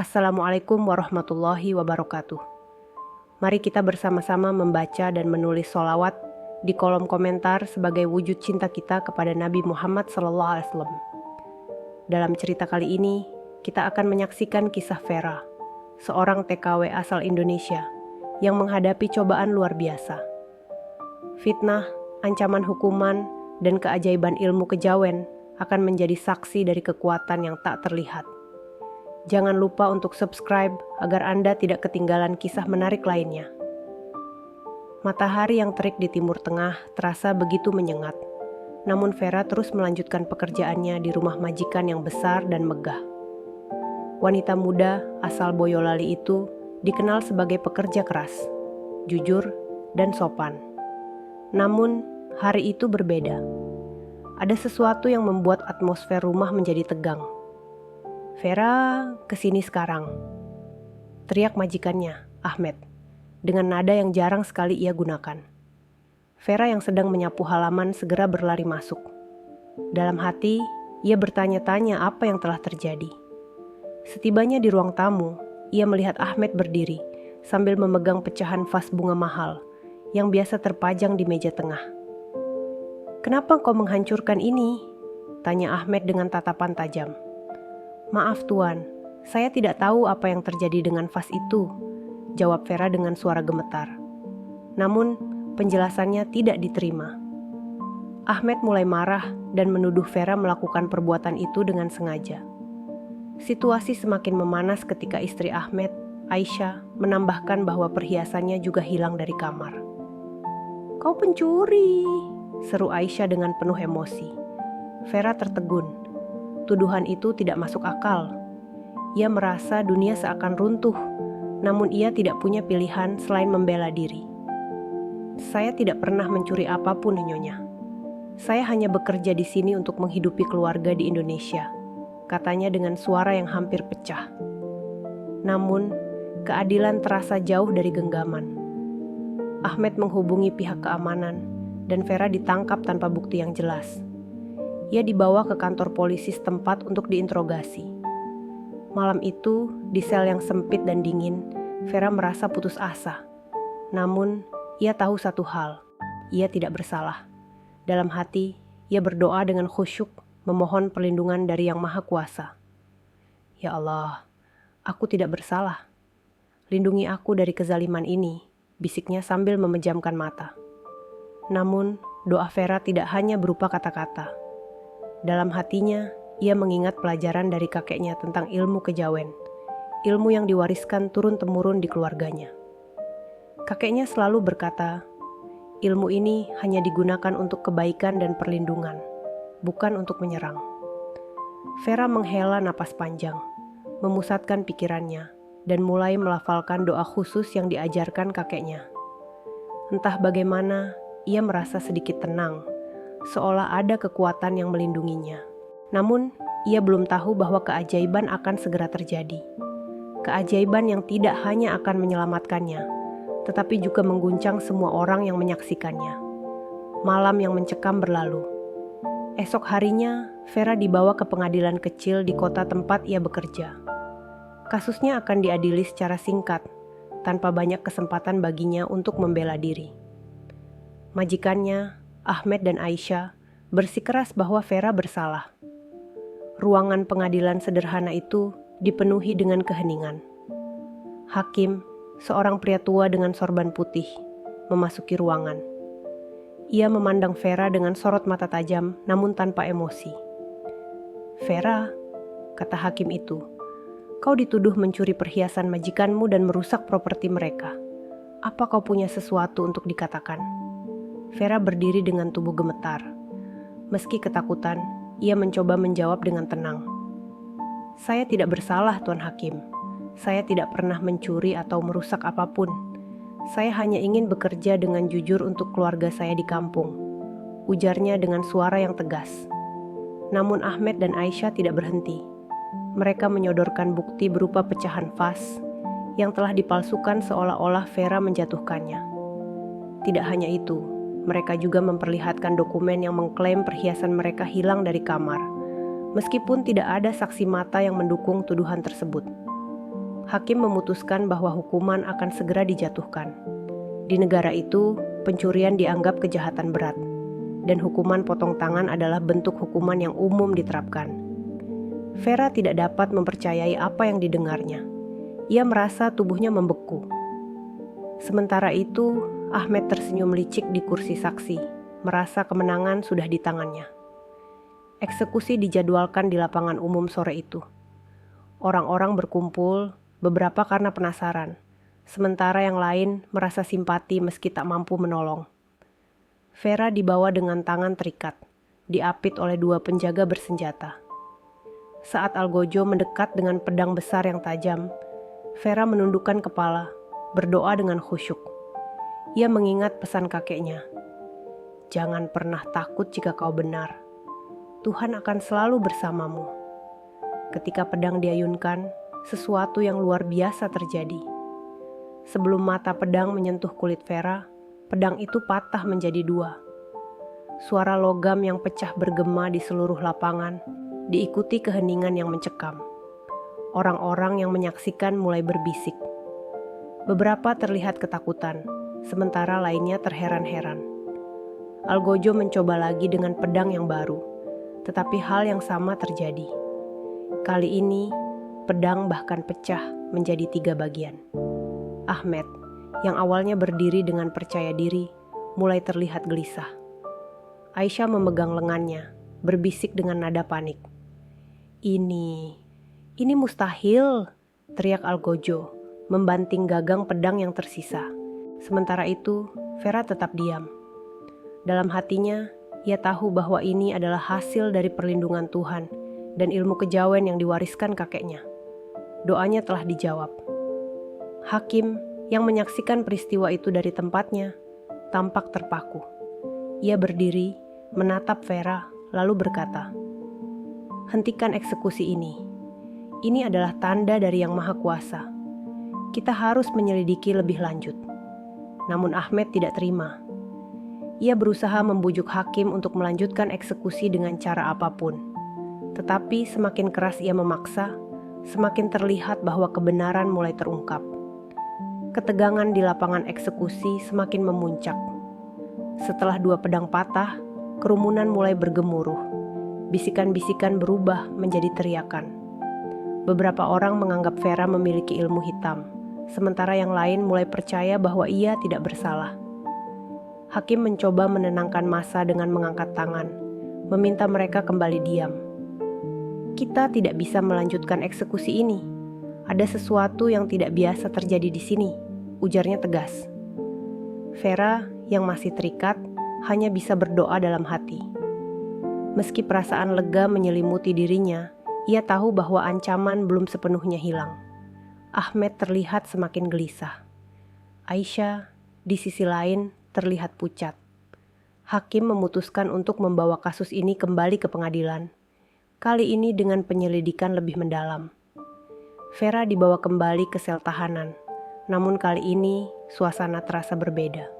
Assalamualaikum warahmatullahi wabarakatuh. Mari kita bersama-sama membaca dan menulis sholawat di kolom komentar sebagai wujud cinta kita kepada Nabi Muhammad SAW. Dalam cerita kali ini, kita akan menyaksikan kisah Vera, seorang TKW asal Indonesia yang menghadapi cobaan luar biasa. Fitnah, ancaman hukuman, dan keajaiban ilmu kejawen akan menjadi saksi dari kekuatan yang tak terlihat. Jangan lupa untuk subscribe agar Anda tidak ketinggalan kisah menarik lainnya. Matahari yang terik di Timur Tengah terasa begitu menyengat. Namun Vera terus melanjutkan pekerjaannya di rumah majikan yang besar dan megah. Wanita muda asal Boyolali itu dikenal sebagai pekerja keras, jujur, dan sopan. Namun, hari itu berbeda. Ada sesuatu yang membuat atmosfer rumah menjadi tegang. "Vera, kesini sekarang," teriak majikannya, Ahmed, dengan nada yang jarang sekali ia gunakan. Vera yang sedang menyapu halaman segera berlari masuk. Dalam hati, ia bertanya-tanya apa yang telah terjadi. Setibanya di ruang tamu, ia melihat Ahmed berdiri sambil memegang pecahan vas bunga mahal yang biasa terpajang di meja tengah. "Kenapa kau menghancurkan ini?" tanya Ahmed dengan tatapan tajam. "Maaf Tuan, saya tidak tahu apa yang terjadi dengan vas itu," jawab Vera dengan suara gemetar. Namun, penjelasannya tidak diterima. Ahmed mulai marah dan menuduh Vera melakukan perbuatan itu dengan sengaja. Situasi semakin memanas ketika istri Ahmed, Aisyah, menambahkan bahwa perhiasannya juga hilang dari kamar. "Kau pencuri!" seru Aisyah dengan penuh emosi. Vera tertegun. Tuduhan itu tidak masuk akal. Ia merasa dunia seakan runtuh, namun ia tidak punya pilihan selain membela diri. "Saya tidak pernah mencuri apapun, Nyonya. Saya hanya bekerja di sini untuk menghidupi keluarga di Indonesia," katanya dengan suara yang hampir pecah. Namun, keadilan terasa jauh dari genggaman. Ahmed menghubungi pihak keamanan, dan Vera ditangkap tanpa bukti yang jelas. Ia dibawa ke kantor polisi setempat untuk diinterogasi. Malam itu, di sel yang sempit dan dingin, Vera merasa putus asa. Namun, ia tahu satu hal, ia tidak bersalah. Dalam hati, ia berdoa dengan khusyuk, memohon perlindungan dari Yang Maha Kuasa. "Ya Allah, aku tidak bersalah. Lindungi aku dari kezaliman ini," bisiknya sambil memejamkan mata. Namun, doa Vera tidak hanya berupa kata-kata. Dalam hatinya, ia mengingat pelajaran dari kakeknya tentang ilmu kejawen, ilmu yang diwariskan turun-temurun di keluarganya. Kakeknya selalu berkata, ilmu ini hanya digunakan untuk kebaikan dan perlindungan, bukan untuk menyerang. Vera menghela napas panjang, memusatkan pikirannya, dan mulai melafalkan doa khusus yang diajarkan kakeknya. Entah bagaimana, ia merasa sedikit tenang, seolah ada kekuatan yang melindunginya. Namun, ia belum tahu bahwa keajaiban akan segera terjadi. Keajaiban yang tidak hanya akan menyelamatkannya, tetapi juga mengguncang semua orang yang menyaksikannya. Malam yang mencekam berlalu. Esok harinya, Vera dibawa ke pengadilan kecil di kota tempat ia bekerja. Kasusnya akan diadili secara singkat, tanpa banyak kesempatan baginya untuk membela diri. Majikannya, Ahmed dan Aisyah, bersikeras bahwa Vera bersalah. Ruangan pengadilan sederhana itu dipenuhi dengan keheningan. Hakim, seorang pria tua dengan sorban putih, memasuki ruangan. Ia memandang Vera dengan sorot mata tajam namun tanpa emosi. "Vera," kata hakim itu, "kau dituduh mencuri perhiasan majikanmu dan merusak properti mereka. Apa kau punya sesuatu untuk dikatakan?" Vera berdiri dengan tubuh gemetar. Meski ketakutan, ia mencoba menjawab dengan tenang. "Saya tidak bersalah, Tuan Hakim. Saya tidak pernah mencuri atau merusak apapun. Saya hanya ingin bekerja dengan jujur untuk keluarga saya di kampung," ujarnya dengan suara yang tegas. Namun Ahmed dan Aisyah tidak berhenti. Mereka menyodorkan bukti berupa pecahan vas yang telah dipalsukan seolah-olah Vera menjatuhkannya. Tidak hanya itu, mereka juga memperlihatkan dokumen yang mengklaim perhiasan mereka hilang dari kamar, meskipun tidak ada saksi mata yang mendukung tuduhan tersebut. hakim memutuskan bahwa hukuman akan segera dijatuhkan. Di negara itu, pencurian dianggap kejahatan berat, dan hukuman potong tangan adalah bentuk hukuman yang umum diterapkan. Vera tidak dapat mempercayai apa yang didengarnya. Ia merasa tubuhnya membeku. Sementara itu, Ahmed tersenyum licik di kursi saksi, merasa kemenangan sudah di tangannya. Eksekusi dijadwalkan di lapangan umum sore itu. Orang-orang berkumpul, beberapa karena penasaran, sementara yang lain merasa simpati meski tak mampu menolong. Vera dibawa dengan tangan terikat, diapit oleh 2 penjaga bersenjata. Saat Algojo mendekat dengan pedang besar yang tajam, Vera menundukkan kepala, berdoa dengan khusyuk. Ia mengingat pesan kakeknya, "Jangan pernah takut jika kau benar. Tuhan akan selalu bersamamu." Ketika pedang diayunkan, sesuatu yang luar biasa terjadi. Sebelum mata pedang menyentuh kulit Vera, pedang itu patah menjadi 2. Suara logam yang pecah bergema di seluruh lapangan, diikuti keheningan yang mencekam. Orang-orang yang menyaksikan mulai berbisik. Beberapa terlihat ketakutan, sementara lainnya terheran-heran. Algojo mencoba lagi dengan pedang yang baru, tetapi hal yang sama terjadi. Kali ini, pedang bahkan pecah menjadi 3 bagian. Ahmed, yang awalnya berdiri dengan percaya diri, mulai terlihat gelisah. Aisyah memegang lengannya, berbisik dengan nada panik. Ini mustahil, teriak Algojo, membanting gagang pedang yang tersisa. Sementara itu, Vera tetap diam. Dalam hatinya, ia tahu bahwa ini adalah hasil dari perlindungan Tuhan dan ilmu kejawen yang diwariskan kakeknya. Doanya telah dijawab. Hakim yang menyaksikan peristiwa itu dari tempatnya tampak terpaku. Ia berdiri, menatap Vera, lalu berkata, "Hentikan eksekusi ini. Ini adalah tanda dari Yang Maha Kuasa. Kita harus menyelidiki lebih lanjut." Namun Ahmed tidak terima. Ia berusaha membujuk hakim untuk melanjutkan eksekusi dengan cara apapun. Tetapi semakin keras ia memaksa, semakin terlihat bahwa kebenaran mulai terungkap. Ketegangan di lapangan eksekusi semakin memuncak. Setelah 2 pedang patah, kerumunan mulai bergemuruh. Bisikan-bisikan berubah menjadi teriakan. Beberapa orang menganggap Vera memiliki ilmu hitam, sementara yang lain mulai percaya bahwa ia tidak bersalah. Hakim mencoba menenangkan massa dengan mengangkat tangan, meminta mereka kembali diam. "Kita tidak bisa melanjutkan eksekusi ini. Ada sesuatu yang tidak biasa terjadi di sini," ujarnya tegas. Vera yang masih terikat hanya bisa berdoa dalam hati. Meski perasaan lega menyelimuti dirinya, ia tahu bahwa ancaman belum sepenuhnya hilang. Ahmed terlihat semakin gelisah. Aisyah, di sisi lain, terlihat pucat. Hakim memutuskan untuk membawa kasus ini kembali ke pengadilan. Kali ini dengan penyelidikan lebih mendalam. Vera dibawa kembali ke sel tahanan, namun kali ini suasana terasa berbeda.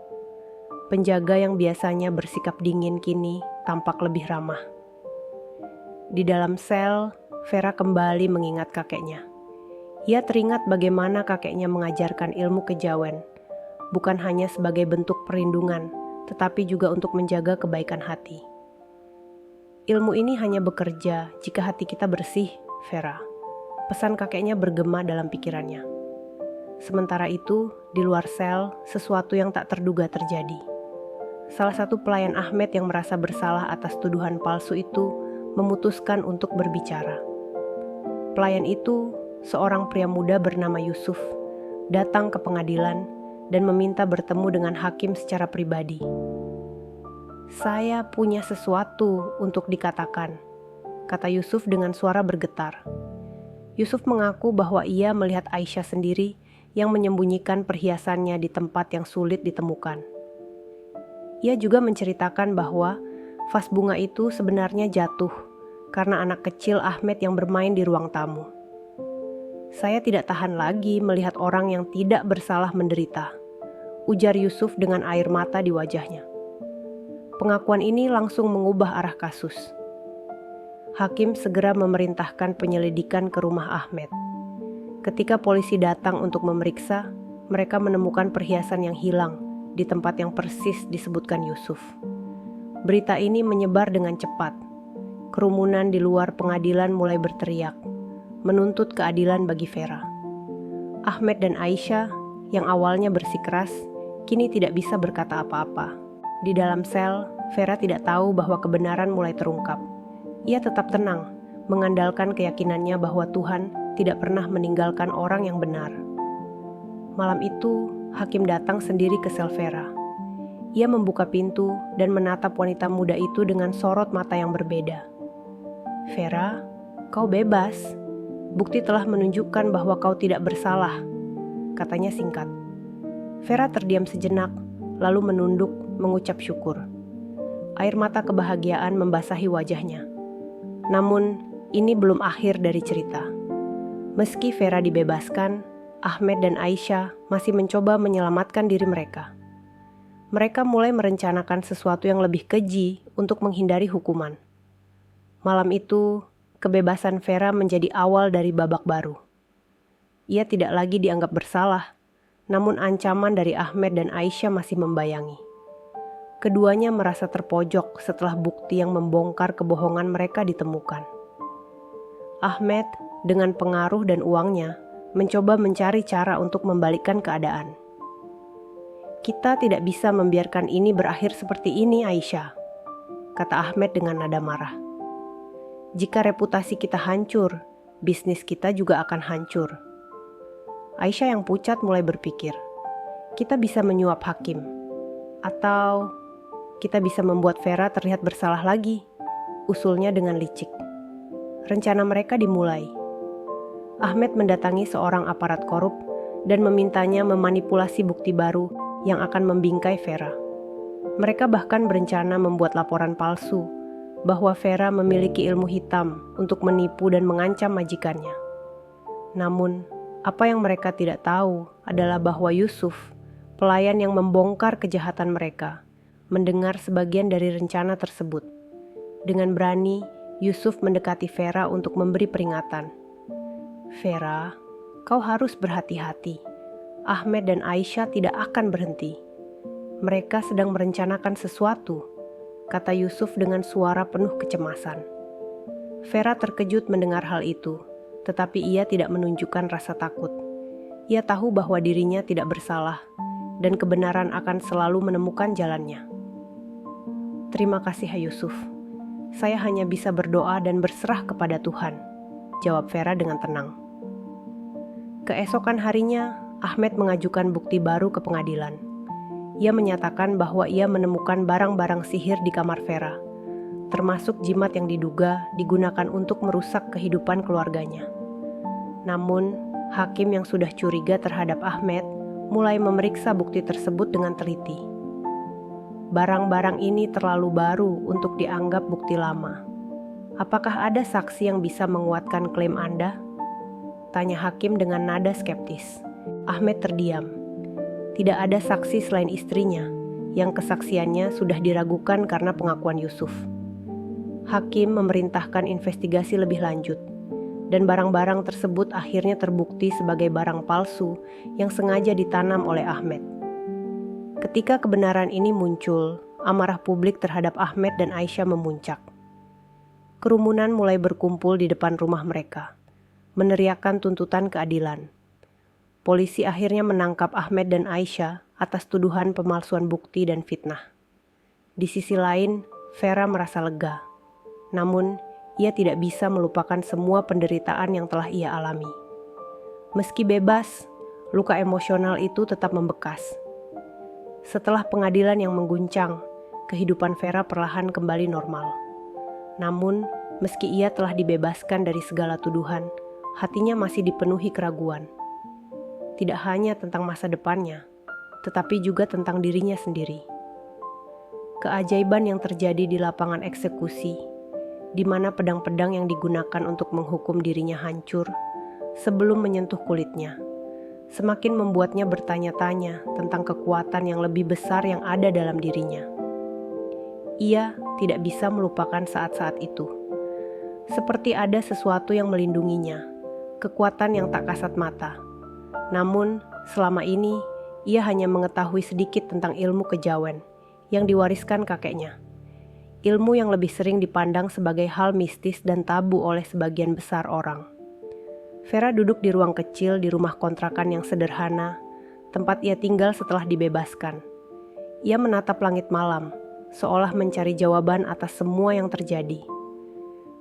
Penjaga yang biasanya bersikap dingin kini tampak lebih ramah. Di dalam sel, Vera kembali mengingat kakeknya. Ia teringat bagaimana kakeknya mengajarkan ilmu kejawen, bukan hanya sebagai bentuk perlindungan, tetapi juga untuk menjaga kebaikan hati. "Ilmu ini hanya bekerja jika hati kita bersih, Vera," pesan kakeknya bergema dalam pikirannya. Sementara itu, di luar sel, sesuatu yang tak terduga terjadi. Salah satu pelayan Ahmed yang merasa bersalah atas tuduhan palsu itu memutuskan untuk berbicara. Pelayan itu, seorang pria muda bernama Yusuf, datang ke pengadilan dan meminta bertemu dengan hakim secara pribadi. "Saya punya sesuatu untuk dikatakan," kata Yusuf dengan suara bergetar. Yusuf mengaku bahwa ia melihat Aisyah sendiri yang menyembunyikan perhiasannya di tempat yang sulit ditemukan. Ia juga menceritakan bahwa vas bunga itu sebenarnya jatuh karena anak kecil Ahmed yang bermain di ruang tamu. "Saya tidak tahan lagi melihat orang yang tidak bersalah menderita," ujar Yusuf dengan air mata di wajahnya. Pengakuan ini langsung mengubah arah kasus. Hakim segera memerintahkan penyelidikan ke rumah Ahmed. Ketika polisi datang untuk memeriksa, mereka menemukan perhiasan yang hilang di tempat yang persis disebutkan Yusuf. Berita ini menyebar dengan cepat. Kerumunan di luar pengadilan mulai berteriak, menuntut keadilan bagi Vera. Ahmed dan Aisyah, yang awalnya bersikeras, kini tidak bisa berkata apa-apa. Di dalam sel, Vera tidak tahu bahwa kebenaran mulai terungkap. Ia tetap tenang, mengandalkan keyakinannya bahwa Tuhan tidak pernah meninggalkan orang yang benar. Malam itu, hakim datang sendiri ke sel Vera. Ia membuka pintu dan menatap wanita muda itu dengan sorot mata yang berbeda. "Vera, kau bebas. Bukti telah menunjukkan bahwa kau tidak bersalah," katanya singkat. Vera terdiam sejenak, lalu menunduk mengucap syukur. Air mata kebahagiaan membasahi wajahnya. Namun, ini belum akhir dari cerita. Meski Vera dibebaskan, Ahmed dan Aisyah masih mencoba menyelamatkan diri mereka. Mereka mulai merencanakan sesuatu yang lebih keji untuk menghindari hukuman. Malam itu, kebebasan Vera menjadi awal dari babak baru. Ia tidak lagi dianggap bersalah, namun ancaman dari Ahmed dan Aisyah masih membayangi. Keduanya merasa terpojok setelah bukti yang membongkar kebohongan mereka ditemukan. Ahmed, dengan pengaruh dan uangnya, mencoba mencari cara untuk membalikkan keadaan. "Kita tidak bisa membiarkan ini berakhir seperti ini, Aisyah," kata Ahmed dengan nada marah. "Jika reputasi kita hancur, bisnis kita juga akan hancur." Aisyah yang pucat mulai berpikir, "Kita bisa menyuap hakim, atau kita bisa membuat Vera terlihat bersalah lagi," usulnya dengan licik. Rencana mereka dimulai. Ahmed mendatangi seorang aparat korup dan memintanya memanipulasi bukti baru yang akan membingkai Vera. Mereka bahkan berencana membuat laporan palsu bahwa Vera memiliki ilmu hitam untuk menipu dan mengancam majikannya. Namun, apa yang mereka tidak tahu adalah bahwa Yusuf, pelayan yang membongkar kejahatan mereka, mendengar sebagian dari rencana tersebut. Dengan berani, Yusuf mendekati Vera untuk memberi peringatan. "Vera, kau harus berhati-hati. Ahmed dan Aisyah tidak akan berhenti. Mereka sedang merencanakan sesuatu," kata Yusuf dengan suara penuh kecemasan. Vera terkejut mendengar hal itu, tetapi ia tidak menunjukkan rasa takut. Ia tahu bahwa dirinya tidak bersalah, dan kebenaran akan selalu menemukan jalannya. "Terima kasih, Yusuf. Saya hanya bisa berdoa dan berserah kepada Tuhan," jawab Vera dengan tenang. Keesokan harinya, Ahmed mengajukan bukti baru ke pengadilan. Ia menyatakan bahwa ia menemukan barang-barang sihir di kamar Vera, termasuk jimat yang diduga digunakan untuk merusak kehidupan keluarganya. Namun, hakim yang sudah curiga terhadap Ahmed mulai memeriksa bukti tersebut dengan teliti. "Barang-barang ini terlalu baru untuk dianggap bukti lama. Apakah ada saksi yang bisa menguatkan klaim Anda?" tanya hakim dengan nada skeptis. Ahmed terdiam. Tidak ada saksi selain istrinya, yang kesaksiannya sudah diragukan karena pengakuan Yusuf. Hakim memerintahkan investigasi lebih lanjut, dan barang-barang tersebut akhirnya terbukti sebagai barang palsu yang sengaja ditanam oleh Ahmed. Ketika kebenaran ini muncul, amarah publik terhadap Ahmed dan Aisyah memuncak. Kerumunan mulai berkumpul di depan rumah mereka, meneriakkan tuntutan keadilan. Polisi akhirnya menangkap Ahmed dan Aisyah atas tuduhan pemalsuan bukti dan fitnah. Di sisi lain, Vera merasa lega. Namun, ia tidak bisa melupakan semua penderitaan yang telah ia alami. Meski bebas, luka emosional itu tetap membekas. Setelah pengadilan yang mengguncang, kehidupan Vera perlahan kembali normal. Namun, meski ia telah dibebaskan dari segala tuduhan, hatinya masih dipenuhi keraguan. Tidak hanya tentang masa depannya, tetapi juga tentang dirinya sendiri. Keajaiban yang terjadi di lapangan eksekusi, di mana pedang-pedang yang digunakan untuk menghukum dirinya hancur sebelum menyentuh kulitnya, semakin membuatnya bertanya-tanya tentang kekuatan yang lebih besar yang ada dalam dirinya. Ia tidak bisa melupakan saat-saat itu. Seperti ada sesuatu yang melindunginya, kekuatan yang tak kasat mata. Namun, selama ini, ia hanya mengetahui sedikit tentang ilmu kejawen yang diwariskan kakeknya. Ilmu yang lebih sering dipandang sebagai hal mistis dan tabu oleh sebagian besar orang. Vera duduk di ruang kecil di rumah kontrakan yang sederhana, tempat ia tinggal setelah dibebaskan. Ia menatap langit malam, seolah mencari jawaban atas semua yang terjadi.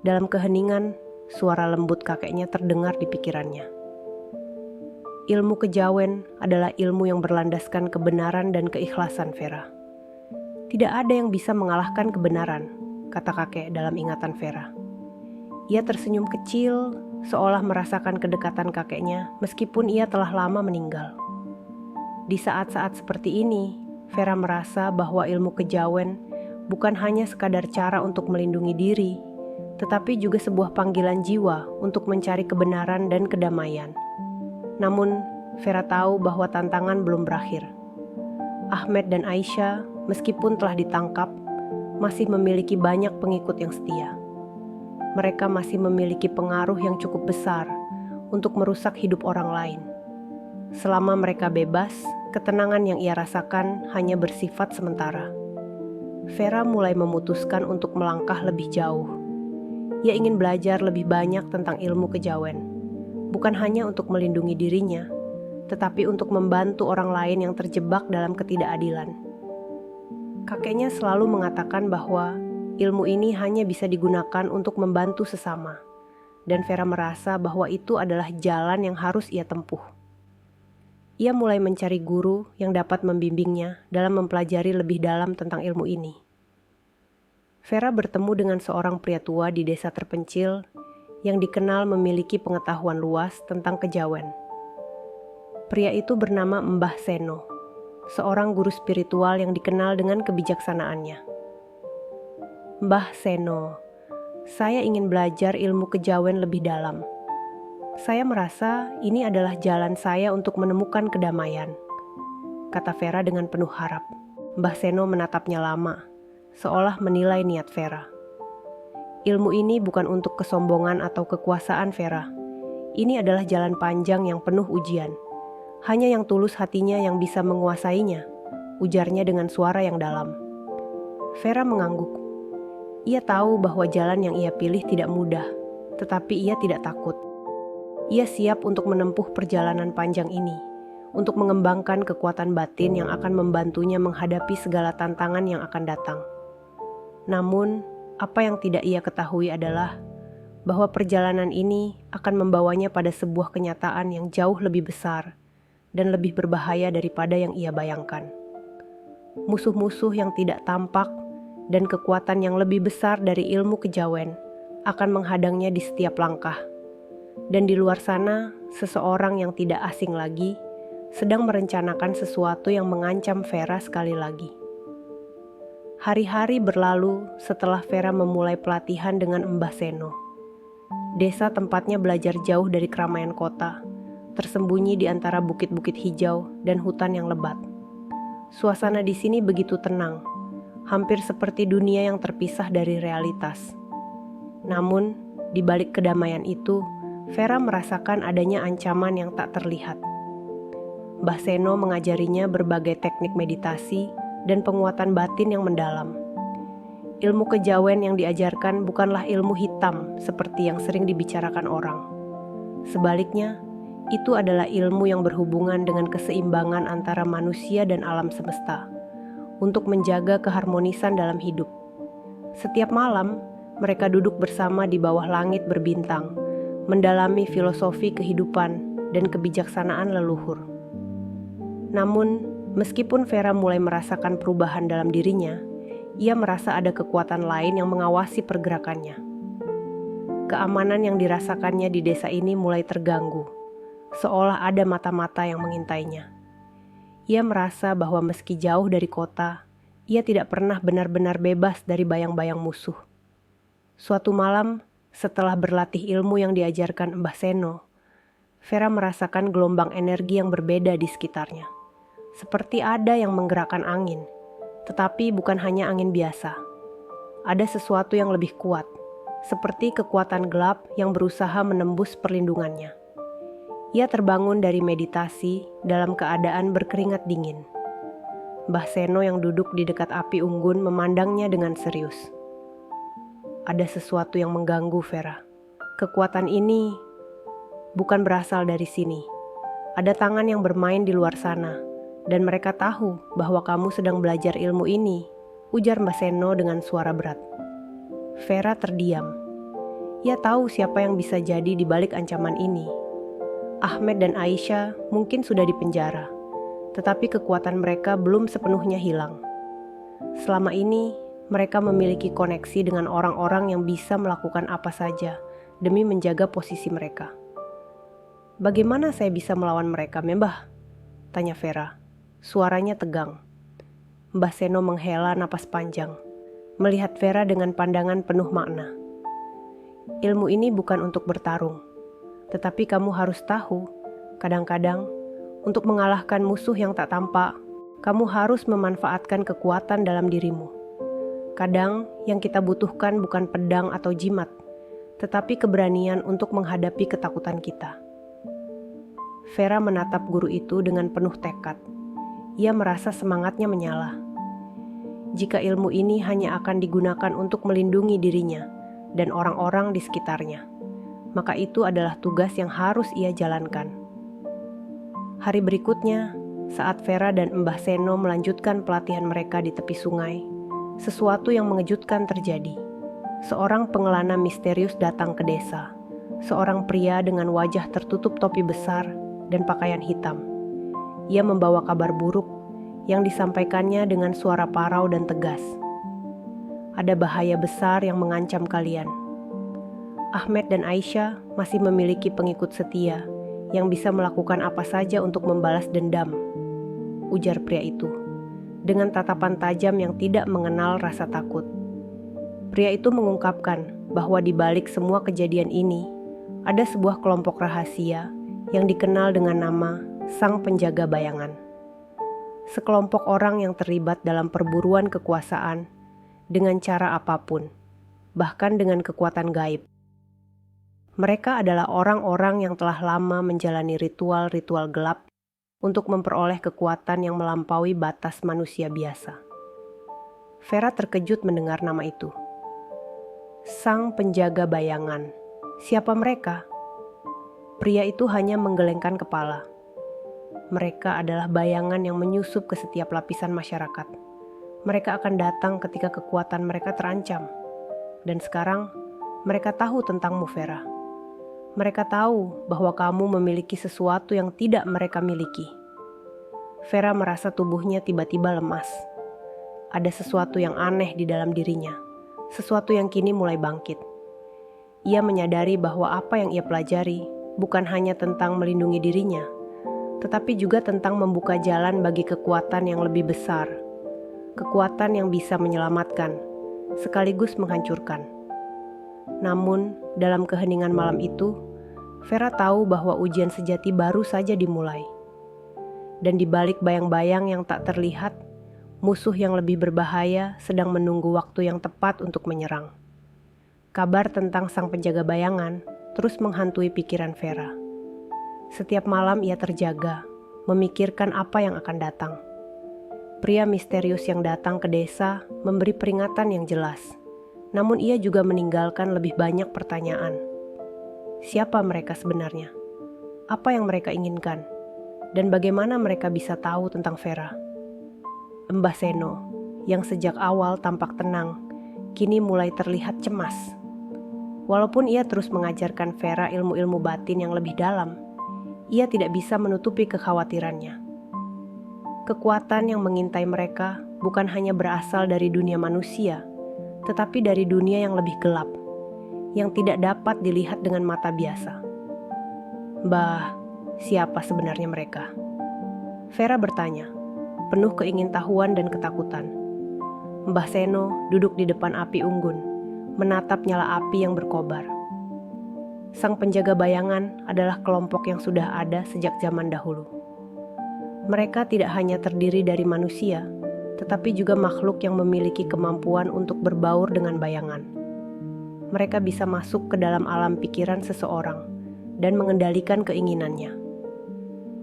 Dalam keheningan, suara lembut kakeknya terdengar di pikirannya. Ilmu kejawen adalah ilmu yang berlandaskan kebenaran dan keikhlasan, Vera. Tidak ada yang bisa mengalahkan kebenaran, kata kakek dalam ingatan Vera. Ia tersenyum kecil, seolah merasakan kedekatan kakeknya meskipun ia telah lama meninggal. Di saat-saat seperti ini, Vera merasa bahwa ilmu kejawen bukan hanya sekadar cara untuk melindungi diri, tetapi juga sebuah panggilan jiwa untuk mencari kebenaran dan kedamaian. Namun, Vera tahu bahwa tantangan belum berakhir. Ahmed dan Aisyah, meskipun telah ditangkap, masih memiliki banyak pengikut yang setia. Mereka masih memiliki pengaruh yang cukup besar untuk merusak hidup orang lain. Selama mereka bebas, ketenangan yang ia rasakan hanya bersifat sementara. Vera mulai memutuskan untuk melangkah lebih jauh. Ia ingin belajar lebih banyak tentang ilmu kejawen, bukan hanya untuk melindungi dirinya, tetapi untuk membantu orang lain yang terjebak dalam ketidakadilan. Kakeknya selalu mengatakan bahwa ilmu ini hanya bisa digunakan untuk membantu sesama, dan Vera merasa bahwa itu adalah jalan yang harus ia tempuh. Ia mulai mencari guru yang dapat membimbingnya dalam mempelajari lebih dalam tentang ilmu ini. Vera bertemu dengan seorang pria tua di desa terpencil yang dikenal memiliki pengetahuan luas tentang kejawen. Pria itu bernama Mbah Seno, seorang guru spiritual yang dikenal dengan kebijaksanaannya. Mbah Seno, saya ingin belajar ilmu kejawen lebih dalam. Saya merasa ini adalah jalan saya untuk menemukan kedamaian, kata Vera dengan penuh harap. Mbah Seno menatapnya lama, seolah menilai niat Vera. Ilmu ini bukan untuk kesombongan atau kekuasaan, Vera. Ini adalah jalan panjang yang penuh ujian. Hanya yang tulus hatinya yang bisa menguasainya, ujarnya dengan suara yang dalam. Vera mengangguk. Ia tahu bahwa jalan yang ia pilih tidak mudah, tetapi ia tidak takut. Ia siap untuk menempuh perjalanan panjang ini, untuk mengembangkan kekuatan batin yang akan membantunya menghadapi segala tantangan yang akan datang. Namun, apa yang tidak ia ketahui adalah bahwa perjalanan ini akan membawanya pada sebuah kenyataan yang jauh lebih besar dan lebih berbahaya daripada yang ia bayangkan. Musuh-musuh yang tidak tampak dan kekuatan yang lebih besar dari ilmu kejawen akan menghadangnya di setiap langkah. Dan di luar sana, seseorang yang tidak asing lagi sedang merencanakan sesuatu yang mengancam Vera sekali lagi. Hari-hari berlalu setelah Vera memulai pelatihan dengan Mbah Seno. Desa tempatnya belajar jauh dari keramaian kota, tersembunyi di antara bukit-bukit hijau dan hutan yang lebat. Suasana di sini begitu tenang, hampir seperti dunia yang terpisah dari realitas. Namun, di balik kedamaian itu, Vera merasakan adanya ancaman yang tak terlihat. Mbah Seno mengajarinya berbagai teknik meditasi dan penguatan batin yang mendalam. Ilmu kejawen yang diajarkan bukanlah ilmu hitam seperti yang sering dibicarakan orang. Sebaliknya, itu adalah ilmu yang berhubungan dengan keseimbangan antara manusia dan alam semesta, untuk menjaga keharmonisan dalam hidup. Setiap malam, mereka duduk bersama di bawah langit berbintang, mendalami filosofi kehidupan dan kebijaksanaan leluhur. Namun, meskipun Vera mulai merasakan perubahan dalam dirinya, ia merasa ada kekuatan lain yang mengawasi pergerakannya. Keamanan yang dirasakannya di desa ini mulai terganggu, seolah ada mata-mata yang mengintainya. Ia merasa bahwa meski jauh dari kota, ia tidak pernah benar-benar bebas dari bayang-bayang musuh. Suatu malam, setelah berlatih ilmu yang diajarkan Mbah Seno, Vera merasakan gelombang energi yang berbeda di sekitarnya. Seperti ada yang menggerakkan angin, tetapi bukan hanya angin biasa. Ada sesuatu yang lebih kuat, seperti kekuatan gelap yang berusaha menembus perlindungannya. Ia terbangun dari meditasi dalam keadaan berkeringat dingin. Mbah Seno yang duduk di dekat api unggun memandangnya dengan serius. Ada sesuatu yang mengganggu, Vera. Kekuatan ini bukan berasal dari sini. Ada tangan yang bermain di luar sana, dan mereka tahu bahwa kamu sedang belajar ilmu ini, ujar Mbah Seno dengan suara berat. Vera terdiam. Ia tahu siapa yang bisa jadi di balik ancaman ini. Ahmed dan Aisyah mungkin sudah dipenjara, tetapi kekuatan mereka belum sepenuhnya hilang. Selama ini, mereka memiliki koneksi dengan orang-orang yang bisa melakukan apa saja demi menjaga posisi mereka. Bagaimana saya bisa melawan mereka, Mbah? Tanya Vera. Suaranya tegang. Mbah Seno menghela napas panjang, melihat Vera dengan pandangan penuh makna. Ilmu ini bukan untuk bertarung, tetapi kamu harus tahu, kadang-kadang untuk mengalahkan musuh yang tak tampak, kamu harus memanfaatkan kekuatan dalam dirimu. Kadang yang kita butuhkan bukan pedang atau jimat, tetapi keberanian untuk menghadapi ketakutan kita. Vera menatap guru itu dengan penuh tekad. Ia merasa semangatnya menyala. Jika ilmu ini hanya akan digunakan untuk melindungi dirinya dan orang-orang di sekitarnya, maka itu adalah tugas yang harus ia jalankan. Hari berikutnya, saat Vera dan Mbah Seno melanjutkan pelatihan mereka di tepi sungai, sesuatu yang mengejutkan terjadi. Seorang pengelana misterius datang ke desa. Seorang pria dengan wajah tertutup topi besar dan pakaian hitam. Ia membawa kabar buruk yang disampaikannya dengan suara parau dan tegas. Ada bahaya besar yang mengancam kalian. Ahmed dan Aisyah masih memiliki pengikut setia yang bisa melakukan apa saja untuk membalas dendam, ujar pria itu, dengan tatapan tajam yang tidak mengenal rasa takut. Pria itu mengungkapkan bahwa di balik semua kejadian ini, ada sebuah kelompok rahasia yang dikenal dengan nama Sang Penjaga Bayangan. Sekelompok orang yang terlibat dalam perburuan kekuasaan dengan cara apapun, bahkan dengan kekuatan gaib. Mereka adalah orang-orang yang telah lama menjalani ritual-ritual gelap untuk memperoleh kekuatan yang melampaui batas manusia biasa. Vera terkejut mendengar nama itu. Sang Penjaga Bayangan. Siapa mereka? Pria itu hanya menggelengkan kepala. Mereka adalah bayangan yang menyusup ke setiap lapisan masyarakat. Mereka akan datang ketika kekuatan mereka terancam. Dan sekarang, mereka tahu tentangmu, Vera. Mereka tahu bahwa kamu memiliki sesuatu yang tidak mereka miliki. Vera merasa tubuhnya tiba-tiba lemas. Ada sesuatu yang aneh di dalam dirinya, sesuatu yang kini mulai bangkit. Ia menyadari bahwa apa yang ia pelajari bukan hanya tentang melindungi dirinya, tetapi juga tentang membuka jalan bagi kekuatan yang lebih besar, kekuatan yang bisa menyelamatkan, sekaligus menghancurkan. Namun, dalam keheningan malam itu, Vera tahu bahwa ujian sejati baru saja dimulai. Dan di balik bayang-bayang yang tak terlihat, musuh yang lebih berbahaya sedang menunggu waktu yang tepat untuk menyerang. Kabar tentang Sang Penjaga Bayangan terus menghantui pikiran Vera. Setiap malam ia terjaga, memikirkan apa yang akan datang. Pria misterius yang datang ke desa memberi peringatan yang jelas. Namun ia juga meninggalkan lebih banyak pertanyaan. Siapa mereka sebenarnya? Apa yang mereka inginkan? Dan bagaimana mereka bisa tahu tentang Vera? Mbah Seno, yang sejak awal tampak tenang, kini mulai terlihat cemas. Walaupun ia terus mengajarkan Vera ilmu-ilmu batin yang lebih dalam, ia tidak bisa menutupi kekhawatirannya. Kekuatan yang mengintai mereka bukan hanya berasal dari dunia manusia, tetapi dari dunia yang lebih gelap, yang tidak dapat dilihat dengan mata biasa. Mbah, siapa sebenarnya mereka? Vera bertanya, penuh keingintahuan dan ketakutan. Mbah Seno duduk di depan api unggun, menatap nyala api yang berkobar. Sang Penjaga Bayangan adalah kelompok yang sudah ada sejak zaman dahulu. Mereka tidak hanya terdiri dari manusia, tetapi juga makhluk yang memiliki kemampuan untuk berbaur dengan bayangan. Mereka bisa masuk ke dalam alam pikiran seseorang dan mengendalikan keinginannya.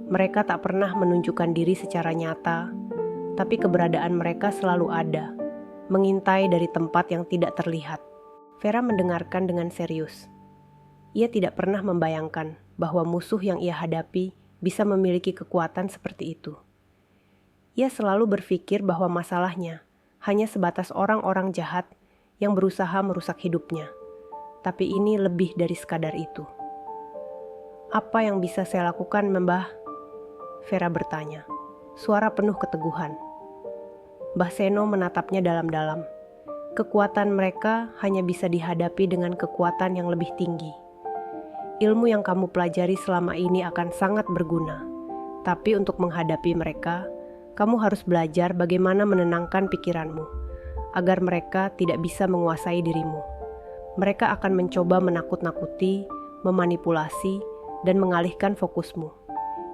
Mereka tak pernah menunjukkan diri secara nyata, tapi keberadaan mereka selalu ada, mengintai dari tempat yang tidak terlihat. Vera mendengarkan dengan serius. Ia tidak pernah membayangkan bahwa musuh yang ia hadapi bisa memiliki kekuatan seperti itu. Ia selalu berpikir bahwa masalahnya hanya sebatas orang-orang jahat yang berusaha merusak hidupnya. Tapi ini lebih dari sekadar itu. "Apa yang bisa saya lakukan, Mbah?" Vera bertanya, suara penuh keteguhan. Mbah Seno menatapnya dalam-dalam. Kekuatan mereka hanya bisa dihadapi dengan kekuatan yang lebih tinggi. Ilmu yang kamu pelajari selama ini akan sangat berguna. Tapi untuk menghadapi mereka, kamu harus belajar bagaimana menenangkan pikiranmu, agar mereka tidak bisa menguasai dirimu. Mereka akan mencoba menakut-nakuti, memanipulasi, dan mengalihkan fokusmu.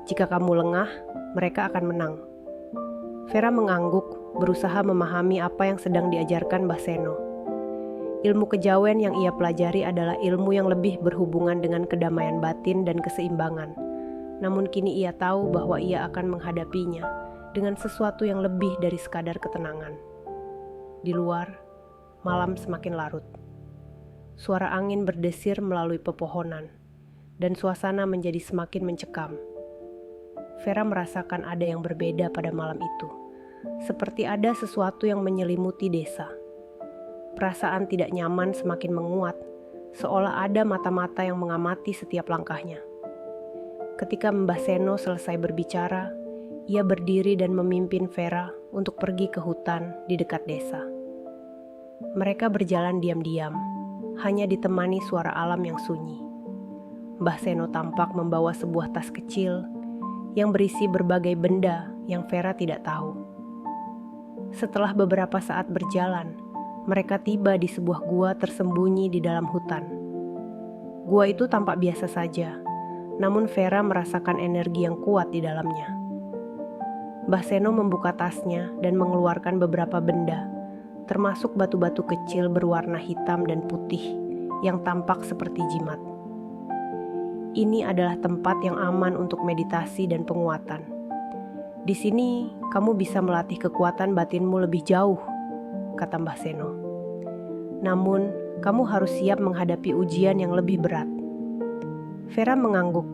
Jika kamu lengah, mereka akan menang. Vera mengangguk, berusaha memahami apa yang sedang diajarkan Mbah Seno. Ilmu kejawen yang ia pelajari adalah ilmu yang lebih berhubungan dengan kedamaian batin dan keseimbangan. Namun kini ia tahu bahwa ia akan menghadapinya dengan sesuatu yang lebih dari sekadar ketenangan. Di luar, malam semakin larut. Suara angin berdesir melalui pepohonan, dan suasana menjadi semakin mencekam. Vera merasakan ada yang berbeda pada malam itu, seperti ada sesuatu yang menyelimuti desa. Perasaan tidak nyaman semakin menguat, seolah ada mata-mata yang mengamati setiap langkahnya. Ketika Mbah Seno selesai berbicara, ia berdiri dan memimpin Vera untuk pergi ke hutan di dekat desa. Mereka berjalan diam-diam, hanya ditemani suara alam yang sunyi. Mbah Seno tampak membawa sebuah tas kecil yang berisi berbagai benda yang Vera tidak tahu. Setelah beberapa saat berjalan, mereka tiba di sebuah gua tersembunyi di dalam hutan. Gua itu tampak biasa saja, namun Vera merasakan energi yang kuat di dalamnya. Mbah Seno membuka tasnya dan mengeluarkan beberapa benda, termasuk batu-batu kecil berwarna hitam dan putih yang tampak seperti jimat. Ini adalah tempat yang aman untuk meditasi dan penguatan. Di sini, kamu bisa melatih kekuatan batinmu lebih jauh, kata Mbah Seno. Namun, kamu harus siap menghadapi ujian yang lebih berat. Vera mengangguk,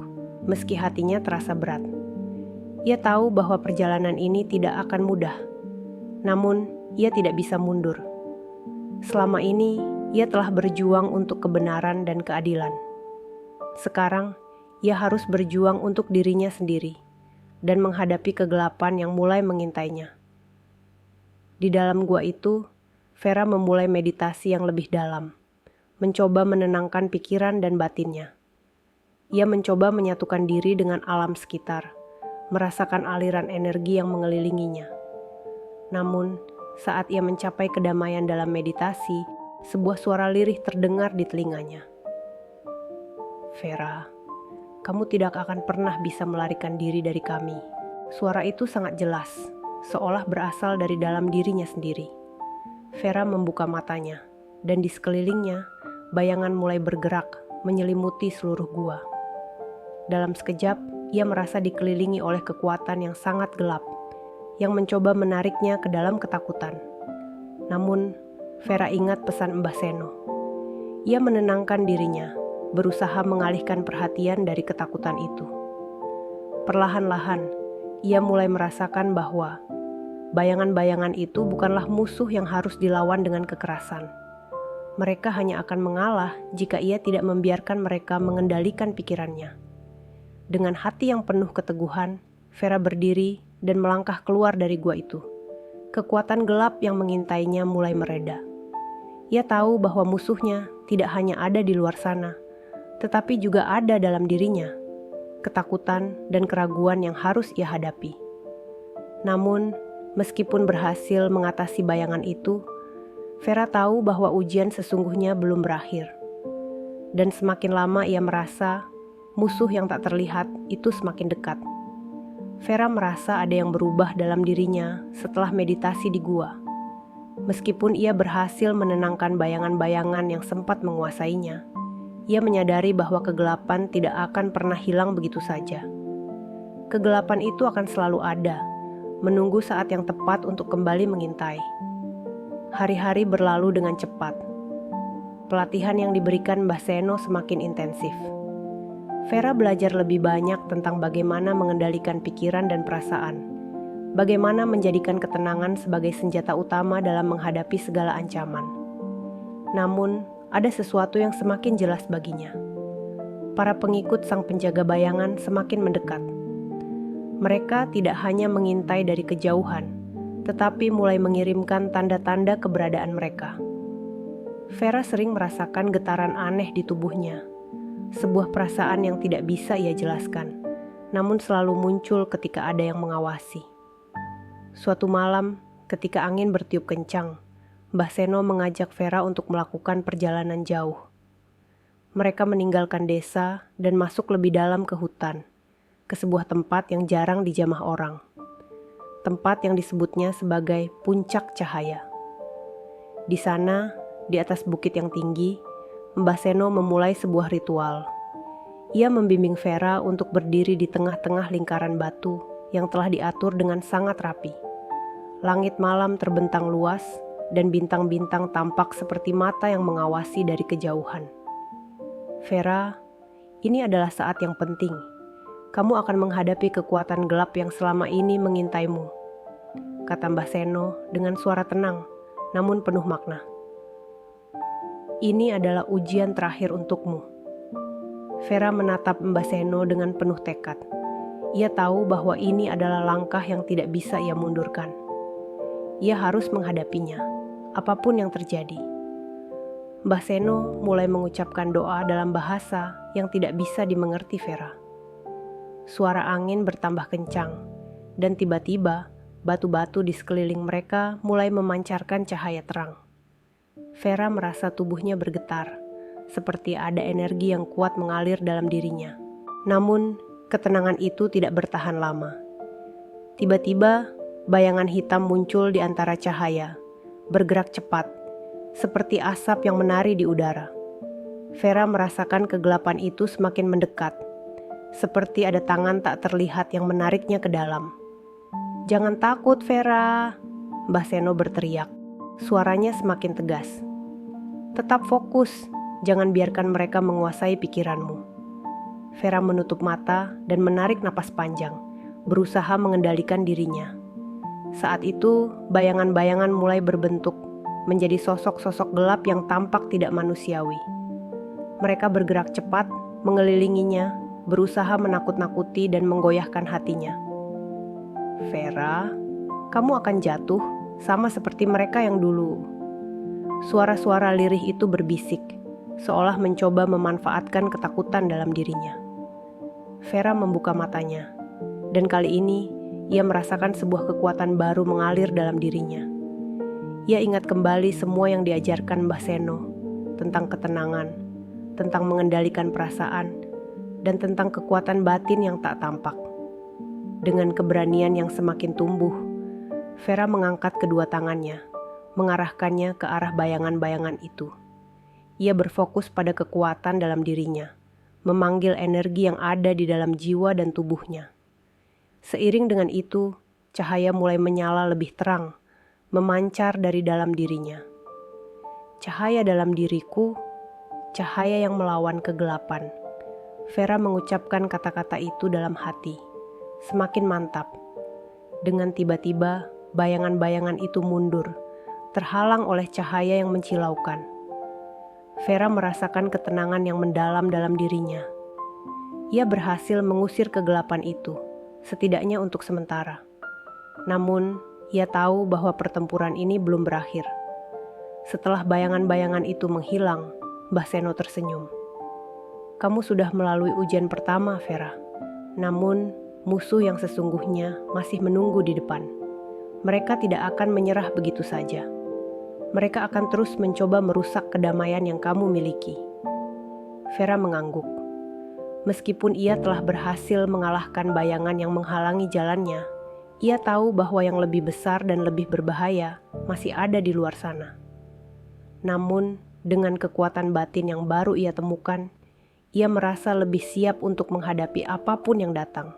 meski hatinya terasa berat. Ia tahu bahwa perjalanan ini tidak akan mudah. Namun, ia tidak bisa mundur. Selama ini, ia telah berjuang untuk kebenaran dan keadilan. Sekarang, ia harus berjuang untuk dirinya sendiri dan menghadapi kegelapan yang mulai mengintainya. Di dalam gua itu, Vera memulai meditasi yang lebih dalam, mencoba menenangkan pikiran dan batinnya. Ia mencoba menyatukan diri dengan alam sekitar, merasakan aliran energi yang mengelilinginya. Namun, saat ia mencapai kedamaian dalam meditasi, sebuah suara lirih terdengar di telinganya. "Vera, kamu tidak akan pernah bisa melarikan diri dari kami." Suara itu sangat jelas, seolah berasal dari dalam dirinya sendiri. Vera membuka matanya, dan di sekelilingnya, bayangan mulai bergerak, menyelimuti seluruh gua. Dalam sekejap, ia merasa dikelilingi oleh kekuatan yang sangat gelap, yang mencoba menariknya ke dalam ketakutan. Namun, Vera ingat pesan Mbah Seno. Ia menenangkan dirinya, berusaha mengalihkan perhatian dari ketakutan itu. Perlahan-lahan, ia mulai merasakan bahwa bayangan-bayangan itu bukanlah musuh yang harus dilawan dengan kekerasan. Mereka hanya akan mengalah jika ia tidak membiarkan mereka mengendalikan pikirannya. Dengan hati yang penuh keteguhan, Vera berdiri dan melangkah keluar dari gua itu. Kekuatan gelap yang mengintainya mulai mereda. Ia tahu bahwa musuhnya tidak hanya ada di luar sana, tetapi juga ada dalam dirinya, ketakutan dan keraguan yang harus ia hadapi. Namun, meskipun berhasil mengatasi bayangan itu, Vera tahu bahwa ujian sesungguhnya belum berakhir. Dan semakin lama ia merasa musuh yang tak terlihat itu semakin dekat. Vera merasa ada yang berubah dalam dirinya setelah meditasi di gua. Meskipun ia berhasil menenangkan bayangan-bayangan yang sempat menguasainya, ia menyadari bahwa kegelapan tidak akan pernah hilang begitu saja. Kegelapan itu akan selalu ada, menunggu saat yang tepat untuk kembali mengintai. Hari-hari berlalu dengan cepat. Pelatihan yang diberikan Mbah Seno semakin intensif. Vera belajar lebih banyak tentang bagaimana mengendalikan pikiran dan perasaan, bagaimana menjadikan ketenangan sebagai senjata utama dalam menghadapi segala ancaman. Namun, ada sesuatu yang semakin jelas baginya. Para pengikut sang penjaga bayangan semakin mendekat. Mereka tidak hanya mengintai dari kejauhan, tetapi mulai mengirimkan tanda-tanda keberadaan mereka. Vera sering merasakan getaran aneh di tubuhnya, sebuah perasaan yang tidak bisa ia jelaskan, namun selalu muncul ketika ada yang mengawasi. Suatu malam, ketika angin bertiup kencang, Mbah Seno mengajak Vera untuk melakukan perjalanan jauh. Mereka meninggalkan desa dan masuk lebih dalam ke hutan, ke sebuah tempat yang jarang dijamah orang. Tempat yang disebutnya sebagai Puncak Cahaya. Di sana, di atas bukit yang tinggi, Mbah Seno memulai sebuah ritual. Ia membimbing Vera untuk berdiri di tengah-tengah lingkaran batu yang telah diatur dengan sangat rapi. Langit malam terbentang luas dan bintang-bintang tampak seperti mata yang mengawasi dari kejauhan. Vera, ini adalah saat yang penting. Kamu akan menghadapi kekuatan gelap yang selama ini mengintaimu, kata Mbah Seno dengan suara tenang, namun penuh makna. Ini adalah ujian terakhir untukmu. Vera menatap Mbah Seno dengan penuh tekad. Ia tahu bahwa ini adalah langkah yang tidak bisa ia mundurkan. Ia harus menghadapinya, apapun yang terjadi. Mbah Seno mulai mengucapkan doa dalam bahasa yang tidak bisa dimengerti Vera. Suara angin bertambah kencang, dan tiba-tiba batu-batu di sekeliling mereka mulai memancarkan cahaya terang. Vera merasa tubuhnya bergetar, seperti ada energi yang kuat mengalir dalam dirinya. Namun, ketenangan itu tidak bertahan lama. Tiba-tiba, bayangan hitam muncul di antara cahaya, bergerak cepat, seperti asap yang menari di udara. Vera merasakan kegelapan itu semakin mendekat, seperti ada tangan tak terlihat yang menariknya ke dalam. "Jangan takut, Vera," Mbah Seno berteriak. Suaranya semakin tegas. "Tetap fokus, jangan biarkan mereka menguasai pikiranmu." Vera menutup mata dan menarik napas panjang, berusaha mengendalikan dirinya. Saat itu, bayangan-bayangan mulai berbentuk, menjadi sosok-sosok gelap yang tampak tidak manusiawi. Mereka bergerak cepat, mengelilinginya, berusaha menakut-nakuti dan menggoyahkan hatinya. "Vera, kamu akan jatuh, sama seperti mereka yang dulu." Suara-suara lirih itu berbisik, seolah mencoba memanfaatkan ketakutan dalam dirinya. Vera membuka matanya, dan kali ini ia merasakan sebuah kekuatan baru mengalir dalam dirinya. Ia ingat kembali semua yang diajarkan Mbah Seno, tentang ketenangan, tentang mengendalikan perasaan, dan tentang kekuatan batin yang tak tampak. Dengan keberanian yang semakin tumbuh, Vera mengangkat kedua tangannya, mengarahkannya ke arah bayangan-bayangan itu. Ia berfokus pada kekuatan dalam dirinya, memanggil energi yang ada di dalam jiwa dan tubuhnya. Seiring dengan itu, cahaya mulai menyala lebih terang, memancar dari dalam dirinya. "Cahaya dalam diriku, cahaya yang melawan kegelapan." Vera mengucapkan kata-kata itu dalam hati, semakin mantap. Dengan tiba-tiba, bayangan-bayangan itu mundur, terhalang oleh cahaya yang mencilaukan. Vera merasakan ketenangan yang mendalam dalam dirinya. Ia berhasil mengusir kegelapan itu, setidaknya untuk sementara. Namun, ia tahu bahwa pertempuran ini belum berakhir. Setelah bayangan-bayangan itu menghilang, Mbah Seno tersenyum. "Kamu sudah melalui ujian pertama, Vera. Namun, musuh yang sesungguhnya masih menunggu di depan. Mereka tidak akan menyerah begitu saja. Mereka akan terus mencoba merusak kedamaian yang kamu miliki." Vera mengangguk. Meskipun ia telah berhasil mengalahkan bayangan yang menghalangi jalannya, ia tahu bahwa yang lebih besar dan lebih berbahaya masih ada di luar sana. Namun, dengan kekuatan batin yang baru ia temukan, ia merasa lebih siap untuk menghadapi apapun yang datang.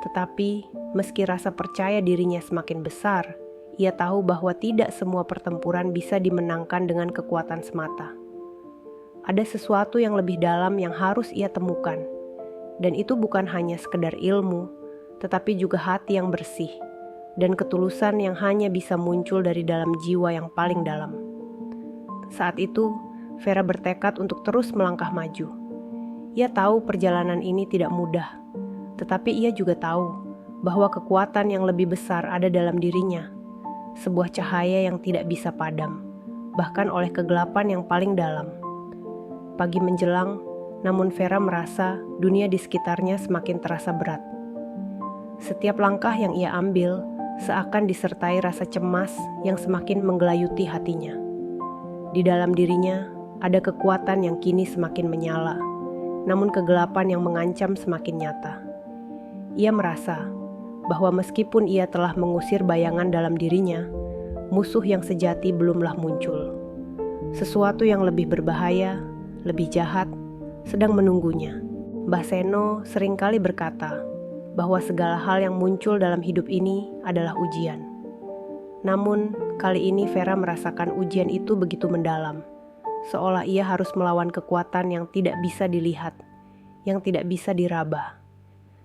Tetapi, meski rasa percaya dirinya semakin besar, ia tahu bahwa tidak semua pertempuran bisa dimenangkan dengan kekuatan semata. Ada sesuatu yang lebih dalam yang harus ia temukan, dan itu bukan hanya sekedar ilmu, tetapi juga hati yang bersih, dan ketulusan yang hanya bisa muncul dari dalam jiwa yang paling dalam. Saat itu, Vera bertekad untuk terus melangkah maju. Ia tahu perjalanan ini tidak mudah, tetapi ia juga tahu bahwa kekuatan yang lebih besar ada dalam dirinya, sebuah cahaya yang tidak bisa padam, bahkan oleh kegelapan yang paling dalam. Pagi menjelang, namun Vera merasa dunia di sekitarnya semakin terasa berat. Setiap langkah yang ia ambil seakan disertai rasa cemas yang semakin menggelayuti hatinya. Di dalam dirinya ada kekuatan yang kini semakin menyala, namun kegelapan yang mengancam semakin nyata. Ia merasa bahwa meskipun ia telah mengusir bayangan dalam dirinya, musuh yang sejati belumlah muncul. Sesuatu yang lebih berbahaya, lebih jahat, sedang menunggunya. Mbah Seno seringkali berkata bahwa segala hal yang muncul dalam hidup ini adalah ujian. Namun, kali ini Vera merasakan ujian itu begitu mendalam, seolah ia harus melawan kekuatan yang tidak bisa dilihat, yang tidak bisa diraba.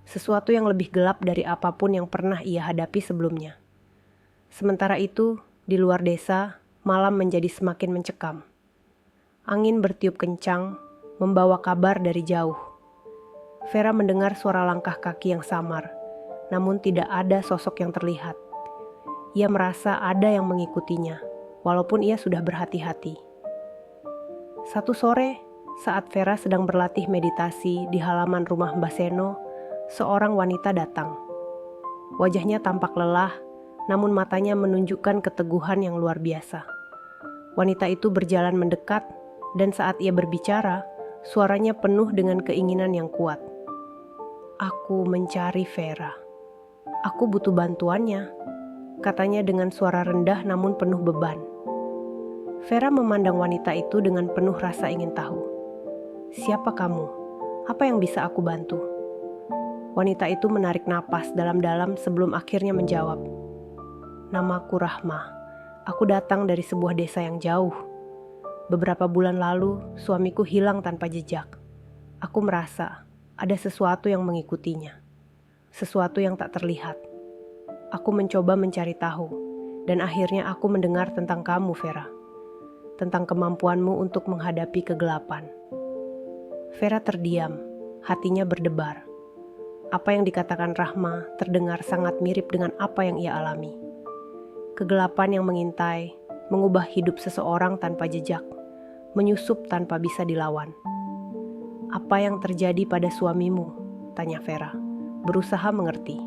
Sesuatu yang lebih gelap dari apapun yang pernah ia hadapi sebelumnya. Sementara itu, di luar desa, malam menjadi semakin mencekam. Angin bertiup kencang, membawa kabar dari jauh. Vera mendengar suara langkah kaki yang samar, namun tidak ada sosok yang terlihat. Ia merasa ada yang mengikutinya, walaupun ia sudah berhati-hati. Satu sore, saat Vera sedang berlatih meditasi di halaman rumah Mbah Seno, seorang wanita datang. Wajahnya tampak lelah, namun matanya menunjukkan keteguhan yang luar biasa. Wanita itu berjalan mendekat, dan saat ia berbicara, suaranya penuh dengan keinginan yang kuat. "Aku mencari Vera. Aku butuh bantuannya," katanya dengan suara rendah namun penuh beban. Vera memandang wanita itu dengan penuh rasa ingin tahu. "Siapa kamu? Apa yang bisa aku bantu?" Wanita itu menarik napas dalam-dalam sebelum akhirnya menjawab. "Namaku Rahma. Aku datang dari sebuah desa yang jauh. Beberapa bulan lalu, suamiku hilang tanpa jejak. Aku merasa ada sesuatu yang mengikutinya. Sesuatu yang tak terlihat. Aku mencoba mencari tahu, dan akhirnya aku mendengar tentang kamu, Vera. Tentang kemampuanmu untuk menghadapi kegelapan." Vera terdiam, hatinya berdebar. Apa yang dikatakan Rahma terdengar sangat mirip dengan apa yang ia alami. Kegelapan yang mengintai, mengubah hidup seseorang tanpa jejak, menyusup tanpa bisa dilawan. "Apa yang terjadi pada suamimu?" tanya Vera, berusaha mengerti.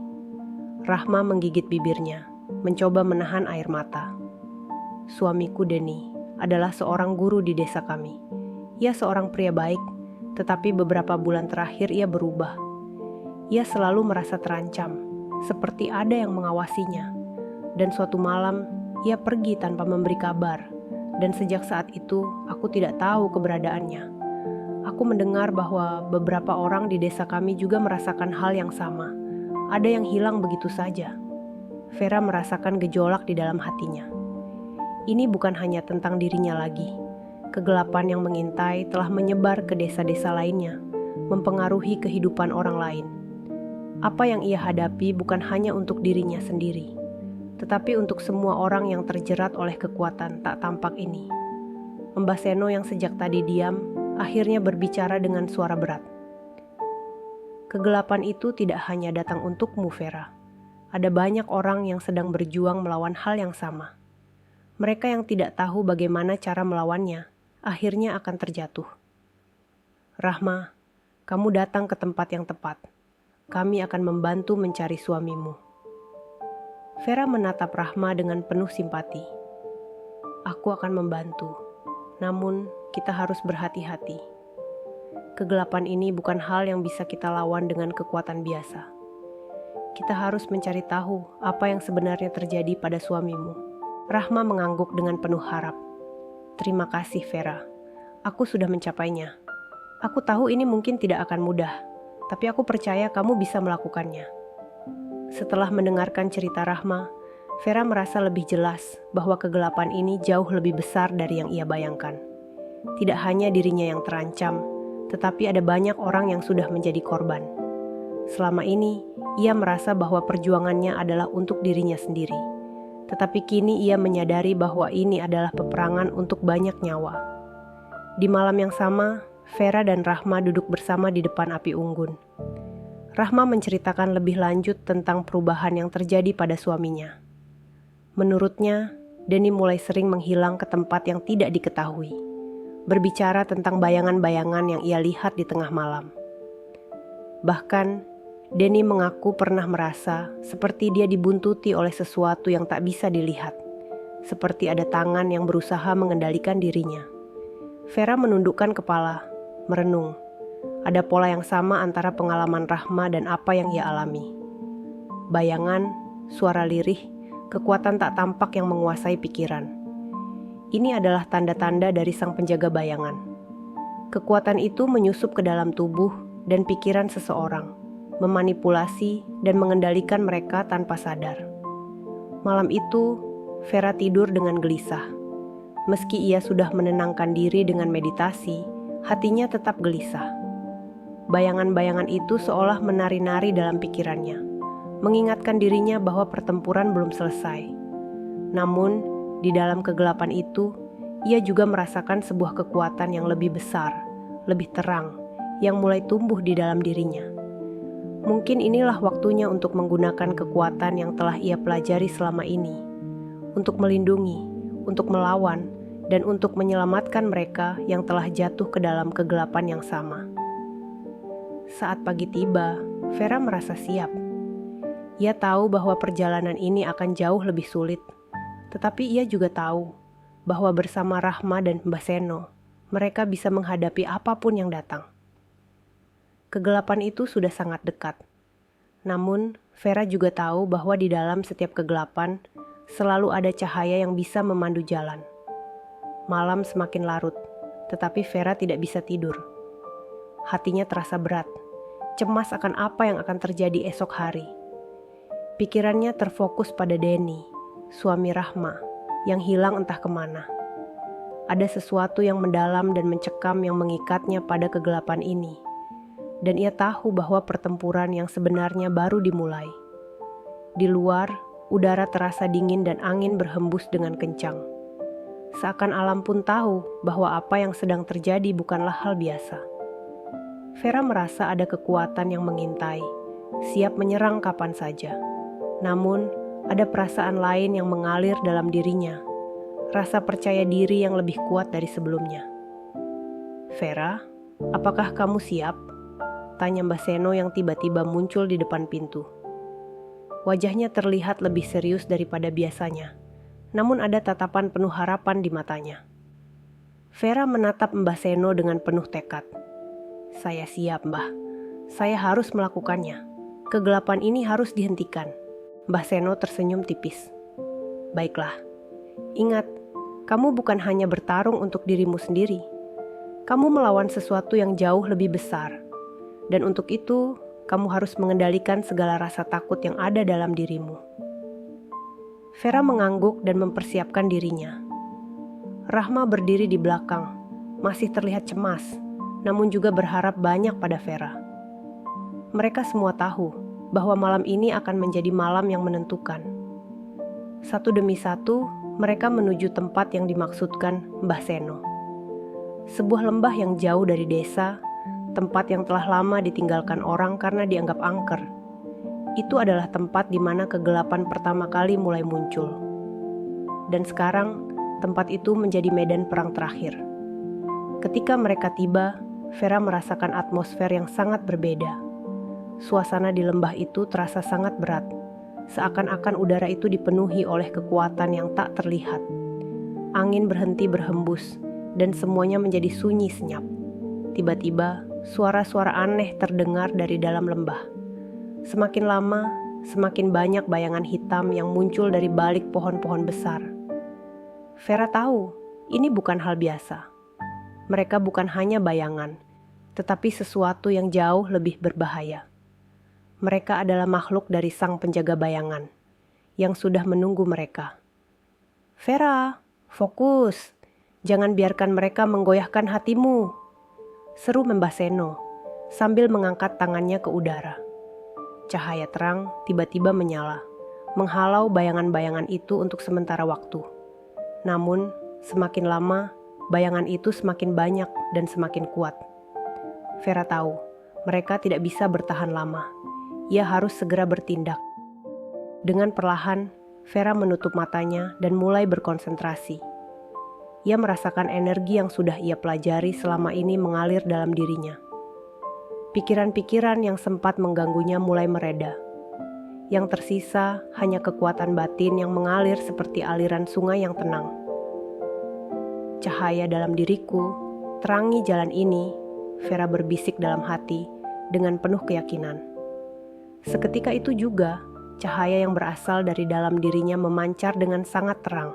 Rahma menggigit bibirnya, mencoba menahan air mata. "Suamiku Denny adalah seorang guru di desa kami. Ia seorang pria baik, tetapi beberapa bulan terakhir ia berubah. Ia selalu merasa terancam, seperti ada yang mengawasinya. Dan suatu malam, ia pergi tanpa memberi kabar. Dan sejak saat itu, aku tidak tahu keberadaannya. Aku mendengar bahwa beberapa orang di desa kami juga merasakan hal yang sama. Ada yang hilang begitu saja." Vera merasakan gejolak di dalam hatinya. Ini bukan hanya tentang dirinya lagi. Kegelapan yang mengintai telah menyebar ke desa-desa lainnya, mempengaruhi kehidupan orang lain. Apa yang ia hadapi bukan hanya untuk dirinya sendiri, tetapi untuk semua orang yang terjerat oleh kekuatan tak tampak ini. Mbah Seno yang sejak tadi diam, akhirnya berbicara dengan suara berat. "Kegelapan itu tidak hanya datang untukmu, Vera. Ada banyak orang yang sedang berjuang melawan hal yang sama. Mereka yang tidak tahu bagaimana cara melawannya, akhirnya akan terjatuh. Rahma, kamu datang ke tempat yang tepat. Kami akan membantu mencari suamimu." Vera menatap Rahma dengan penuh simpati. "Aku akan membantu, namun kita harus berhati-hati. Kegelapan ini bukan hal yang bisa kita lawan dengan kekuatan biasa. Kita harus mencari tahu apa yang sebenarnya terjadi pada suamimu." Rahma mengangguk dengan penuh harap. "Terima kasih, Vera. Aku sudah mencapainya. Aku tahu ini mungkin tidak akan mudah, tapi aku percaya kamu bisa melakukannya." Setelah mendengarkan cerita Rahma, Vera merasa lebih jelas bahwa kegelapan ini jauh lebih besar dari yang ia bayangkan. Tidak hanya dirinya yang terancam, tetapi ada banyak orang yang sudah menjadi korban. Selama ini, ia merasa bahwa perjuangannya adalah untuk dirinya sendiri. Tetapi kini ia menyadari bahwa ini adalah peperangan untuk banyak nyawa. Di malam yang sama, Vera dan Rahma duduk bersama di depan api unggun. Rahma menceritakan lebih lanjut tentang perubahan yang terjadi pada suaminya. Menurutnya, Denny mulai sering menghilang ke tempat yang tidak diketahui, berbicara tentang bayangan-bayangan yang ia lihat di tengah malam. Bahkan, Denny mengaku pernah merasa seperti dia dibuntuti oleh sesuatu yang tak bisa dilihat, seperti ada tangan yang berusaha mengendalikan dirinya. Vera menundukkan kepala, merenung. Ada pola yang sama antara pengalaman Rahma dan apa yang ia alami. Bayangan, suara lirih, kekuatan tak tampak yang menguasai pikiran. Ini adalah tanda-tanda dari sang penjaga bayangan. Kekuatan itu menyusup ke dalam tubuh dan pikiran seseorang, memanipulasi dan mengendalikan mereka tanpa sadar. Malam itu, Vera tidur dengan gelisah. Meski ia sudah menenangkan diri dengan meditasi, hatinya tetap gelisah. Bayangan-bayangan itu seolah menari-nari dalam pikirannya, mengingatkan dirinya bahwa pertempuran belum selesai. Namun, di dalam kegelapan itu, ia juga merasakan sebuah kekuatan yang lebih besar, lebih terang, yang mulai tumbuh di dalam dirinya. Mungkin inilah waktunya untuk menggunakan kekuatan yang telah ia pelajari selama ini, untuk melindungi, untuk melawan, dan untuk menyelamatkan mereka yang telah jatuh ke dalam kegelapan yang sama. Saat pagi tiba, Vera merasa siap. Ia tahu bahwa perjalanan ini akan jauh lebih sulit, tetapi ia juga tahu bahwa bersama Rahma dan Mbah Seno, mereka bisa menghadapi apapun yang datang. Kegelapan itu sudah sangat dekat. Namun, Vera juga tahu bahwa di dalam setiap kegelapan, selalu ada cahaya yang bisa memandu jalan. Malam semakin larut, tetapi Vera tidak bisa tidur. Hatinya terasa berat, cemas akan apa yang akan terjadi esok hari. Pikirannya terfokus pada Denny, suami Rahma, yang hilang entah kemana. Ada sesuatu yang mendalam dan mencekam yang mengikatnya pada kegelapan ini. Dan ia tahu bahwa pertempuran yang sebenarnya baru dimulai. Di luar, udara terasa dingin dan angin berhembus dengan kencang. Seakan alam pun tahu bahwa apa yang sedang terjadi bukanlah hal biasa. Vera merasa ada kekuatan yang mengintai, siap menyerang kapan saja. Namun, ada perasaan lain yang mengalir dalam dirinya, rasa percaya diri yang lebih kuat dari sebelumnya. "Vera, apakah kamu siap?" tanya Mbah Seno yang tiba-tiba muncul di depan pintu. Wajahnya terlihat lebih serius daripada biasanya, namun ada tatapan penuh harapan di matanya. Vera menatap Mbah Seno dengan penuh tekad. "Saya siap, Mbah. Saya harus melakukannya. Kegelapan ini harus dihentikan." Mbah Seno tersenyum tipis. "Baiklah. Ingat, kamu bukan hanya bertarung untuk dirimu sendiri. Kamu melawan sesuatu yang jauh lebih besar. Dan untuk itu, kamu harus mengendalikan segala rasa takut yang ada dalam dirimu." Vera mengangguk dan mempersiapkan dirinya. Rahma berdiri di belakang, masih terlihat cemas, namun juga berharap banyak pada Vera. Mereka semua tahu bahwa malam ini akan menjadi malam yang menentukan. Satu demi satu, mereka menuju tempat yang dimaksudkan Mbah Seno. Sebuah lembah yang jauh dari desa, tempat yang telah lama ditinggalkan orang karena dianggap angker. Itu adalah tempat di mana kegelapan pertama kali mulai muncul. Dan sekarang, tempat itu menjadi medan perang terakhir. Ketika mereka tiba, Vera merasakan atmosfer yang sangat berbeda. Suasana di lembah itu terasa sangat berat, seakan-akan udara itu dipenuhi oleh kekuatan yang tak terlihat. Angin berhenti berhembus, dan semuanya menjadi sunyi senyap. Tiba-tiba, suara-suara aneh terdengar dari dalam lembah. Semakin lama, semakin banyak bayangan hitam yang muncul dari balik pohon-pohon besar. Vera tahu, ini bukan hal biasa. Mereka bukan hanya bayangan, tetapi sesuatu yang jauh lebih berbahaya. Mereka adalah makhluk dari sang penjaga bayangan yang sudah menunggu mereka. Vera, fokus. Jangan biarkan mereka menggoyahkan hatimu, seru Mbah Seno sambil mengangkat tangannya ke udara. Cahaya terang tiba-tiba menyala, menghalau bayangan-bayangan itu untuk sementara waktu. Namun, semakin lama, bayangan itu semakin banyak dan semakin kuat. Vera tahu, mereka tidak bisa bertahan lama. Ia harus segera bertindak. Dengan perlahan, Vera menutup matanya dan mulai berkonsentrasi. Ia merasakan energi yang sudah ia pelajari selama ini mengalir dalam dirinya. Pikiran-pikiran yang sempat mengganggunya mulai mereda. Yang tersisa hanya kekuatan batin yang mengalir seperti aliran sungai yang tenang. Cahaya dalam diriku, terangi jalan ini, Vera berbisik dalam hati dengan penuh keyakinan. Seketika itu juga, cahaya yang berasal dari dalam dirinya memancar dengan sangat terang.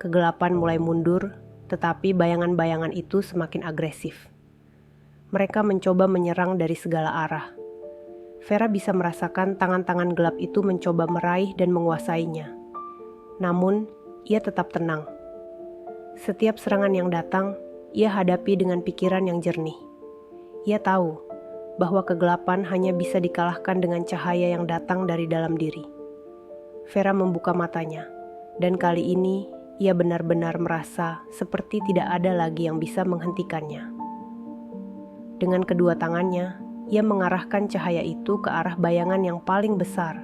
Kegelapan mulai mundur, tetapi bayangan-bayangan itu semakin agresif. Mereka mencoba menyerang dari segala arah. Vera bisa merasakan tangan-tangan gelap itu mencoba meraih dan menguasainya. Namun, ia tetap tenang. Setiap serangan yang datang, ia hadapi dengan pikiran yang jernih. Ia tahu bahwa kegelapan hanya bisa dikalahkan dengan cahaya yang datang dari dalam diri. Vera membuka matanya, dan kali ini ia benar-benar merasa seperti tidak ada lagi yang bisa menghentikannya. Dengan kedua tangannya, ia mengarahkan cahaya itu ke arah bayangan yang paling besar,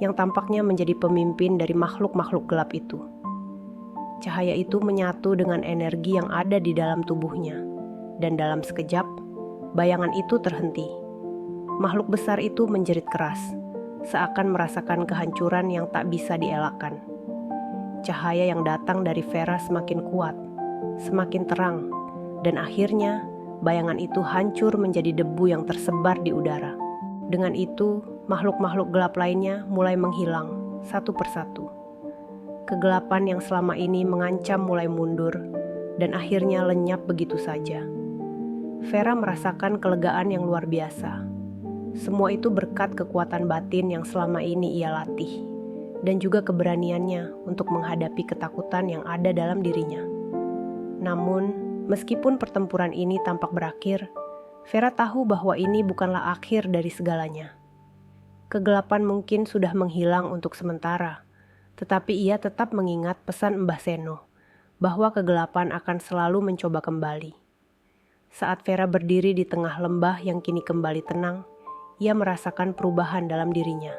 yang tampaknya menjadi pemimpin dari makhluk-makhluk gelap itu. Cahaya itu menyatu dengan energi yang ada di dalam tubuhnya, dan dalam sekejap, bayangan itu terhenti. Makhluk besar itu menjerit keras, seakan merasakan kehancuran yang tak bisa dielakkan. Cahaya yang datang dari Vera semakin kuat, semakin terang, dan akhirnya bayangan itu hancur menjadi debu yang tersebar di udara. Dengan itu, makhluk-makhluk gelap lainnya mulai menghilang, satu persatu. Kegelapan yang selama ini mengancam mulai mundur, dan akhirnya lenyap begitu saja. Vera merasakan kelegaan yang luar biasa. Semua itu berkat kekuatan batin yang selama ini ia latih, dan juga keberaniannya untuk menghadapi ketakutan yang ada dalam dirinya. Namun, meskipun pertempuran ini tampak berakhir, Vera tahu bahwa ini bukanlah akhir dari segalanya. Kegelapan mungkin sudah menghilang untuk sementara, tetapi ia tetap mengingat pesan Mbah Seno, bahwa kegelapan akan selalu mencoba kembali. Saat Vera berdiri di tengah lembah yang kini kembali tenang, ia merasakan perubahan dalam dirinya.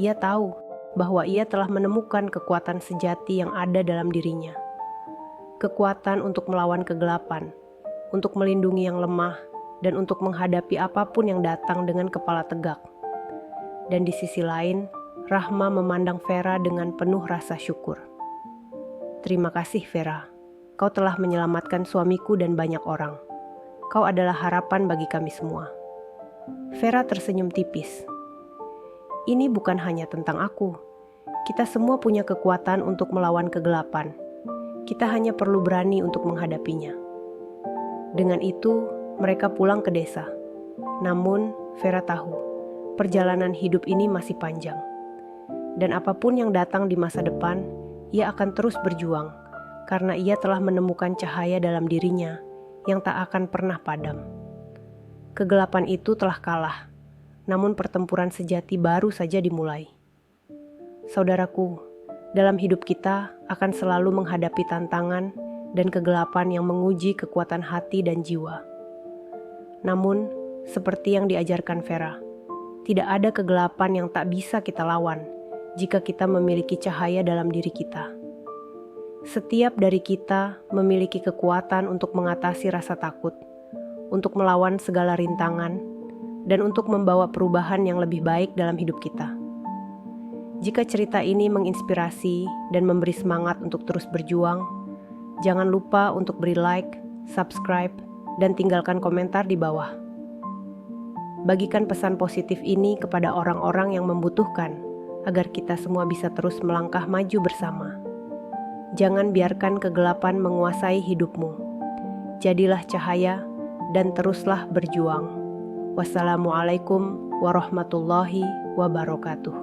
Ia tahu bahwa ia telah menemukan kekuatan sejati yang ada dalam dirinya. Kekuatan untuk melawan kegelapan, untuk melindungi yang lemah, dan untuk menghadapi apapun yang datang dengan kepala tegak. Dan di sisi lain, Rahma memandang Vera dengan penuh rasa syukur. Terima kasih Vera, kau telah menyelamatkan suamiku dan banyak orang. Kau adalah harapan bagi kami semua. Vera tersenyum tipis. Ini bukan hanya tentang aku. Kita semua punya kekuatan untuk melawan kegelapan. Kita hanya perlu berani untuk menghadapinya. Dengan itu, mereka pulang ke desa. Namun, Vera tahu, perjalanan hidup ini masih panjang. Dan apapun yang datang di masa depan, ia akan terus berjuang, karena ia telah menemukan cahaya dalam dirinya yang tak akan pernah padam. Kegelapan itu telah kalah, namun pertempuran sejati baru saja dimulai. Saudaraku, dalam hidup kita akan selalu menghadapi tantangan dan kegelapan yang menguji kekuatan hati dan jiwa. Namun, seperti yang diajarkan Vera, tidak ada kegelapan yang tak bisa kita lawan jika kita memiliki cahaya dalam diri kita. Setiap dari kita memiliki kekuatan untuk mengatasi rasa takut, untuk melawan segala rintangan, dan untuk membawa perubahan yang lebih baik dalam hidup kita. Jika cerita ini menginspirasi dan memberi semangat untuk terus berjuang, jangan lupa untuk beri like, subscribe, dan tinggalkan komentar di bawah. Bagikan pesan positif ini kepada orang-orang yang membutuhkan, agar kita semua bisa terus melangkah maju bersama. Jangan biarkan kegelapan menguasai hidupmu. Jadilah cahaya dan teruslah berjuang. Wassalamualaikum warahmatullahi wabarakatuh.